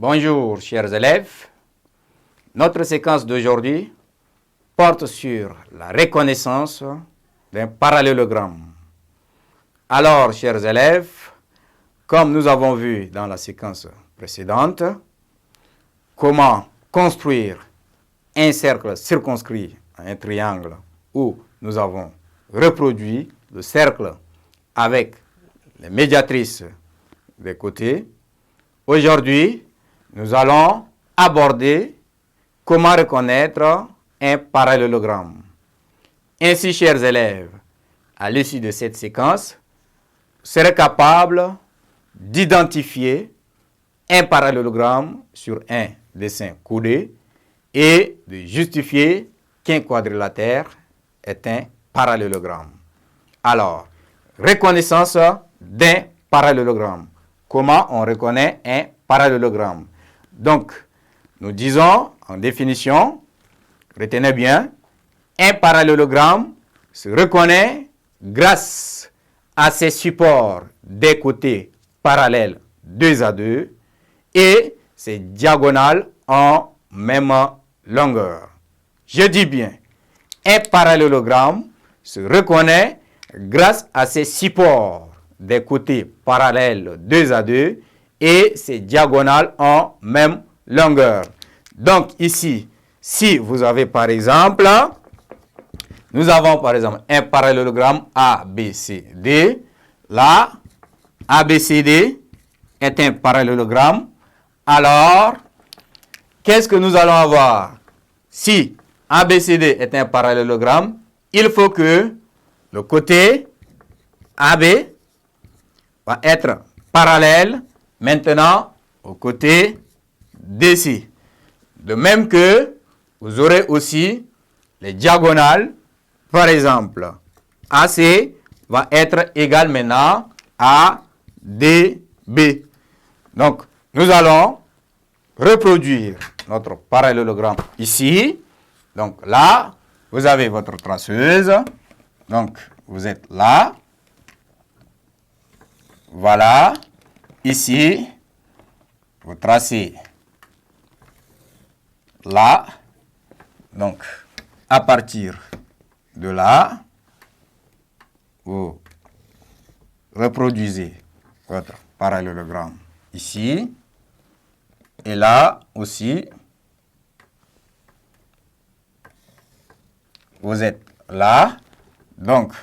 Bonjour chers élèves, notre séquence d'aujourd'hui porte sur la reconnaissance d'un parallélogramme. Alors chers élèves, comme nous avons vu dans la séquence précédente, comment construire un cercle circonscrit à un triangle où nous avons reproduit le cercle avec les médiatrices des côtés. Aujourd'hui, nous allons aborder comment reconnaître un parallélogramme. Ainsi, chers élèves, à l'issue de cette séquence, vous serez capables d'identifier un parallélogramme sur un dessin codé et de justifier qu'un quadrilatère est un parallélogramme. Alors, reconnaissance d'un parallélogramme. Comment on reconnaît un parallélogramme? Donc, nous disons en définition, retenez bien, un parallélogramme se reconnaît grâce à ses supports des côtés parallèles 2 à 2 et ses diagonales en même longueur. Je dis bien, un parallélogramme se reconnaît grâce à ses supports des côtés parallèles 2 à 2 et ses diagonales en même longueur. Donc ici, si vous avez par exemple, nous avons par exemple un parallélogramme ABCD. Là, ABCD est un parallélogramme. Alors, qu'est-ce que nous allons avoir? Si ABCD est un parallélogramme, il faut que le côté AB va être parallèle maintenant au côté DC. De même que vous aurez aussi les diagonales. Par exemple, AC va être égal maintenant à DB. Donc, nous allons reproduire notre parallélogramme ici. Donc là, vous avez votre traceuse. Donc, vous êtes là. Voilà. Ici, vous tracez là. Donc, à partir de là, vous reproduisez votre parallélogramme ici. Et là aussi, vous êtes là. Donc,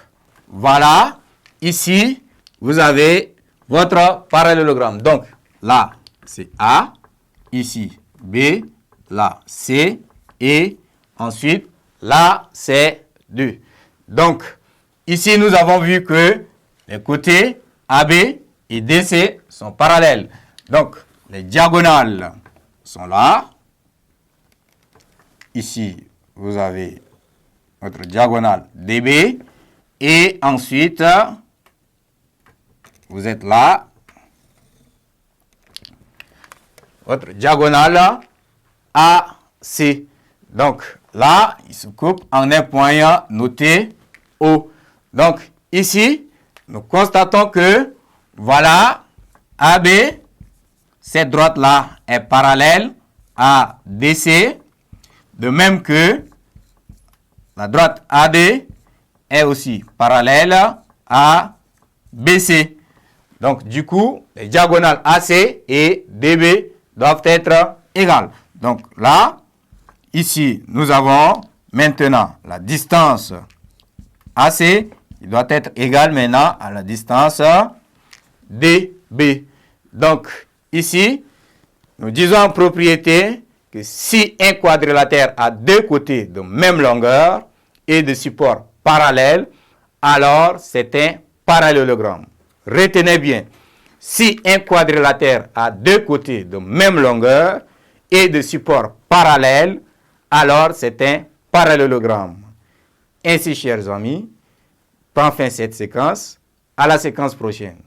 voilà. Ici, vous avez votre parallélogramme. Donc, là, c'est A. Ici, B. Là, C. Et ensuite, là, c'est 2. Donc, ici, nous avons vu que les côtés AB et DC sont parallèles. Donc, les diagonales sont là. Ici, vous avez votre diagonale DB. Et ensuite, vous êtes là. Votre diagonale AC. Donc, là, il se coupe en un point noté O. Donc, ici, nous constatons que, voilà, AB, cette droite-là est parallèle à DC, de même que la droite AD est aussi parallèle à BC. Donc, du coup, les diagonales AC et DB doivent être égales. Donc, là, ici, nous avons maintenant la distance AC. Il doit être égal maintenant à la distance DB. Donc, ici, nous disons en propriété que si un quadrilatère a deux côtés de même longueur et de supports parallèles, alors c'est un parallélogramme. Retenez bien, si un quadrilatère a deux côtés de même longueur et de supports parallèles, alors c'est un parallélogramme. Ainsi, chers amis, prend fin cette séquence. À la séquence prochaine.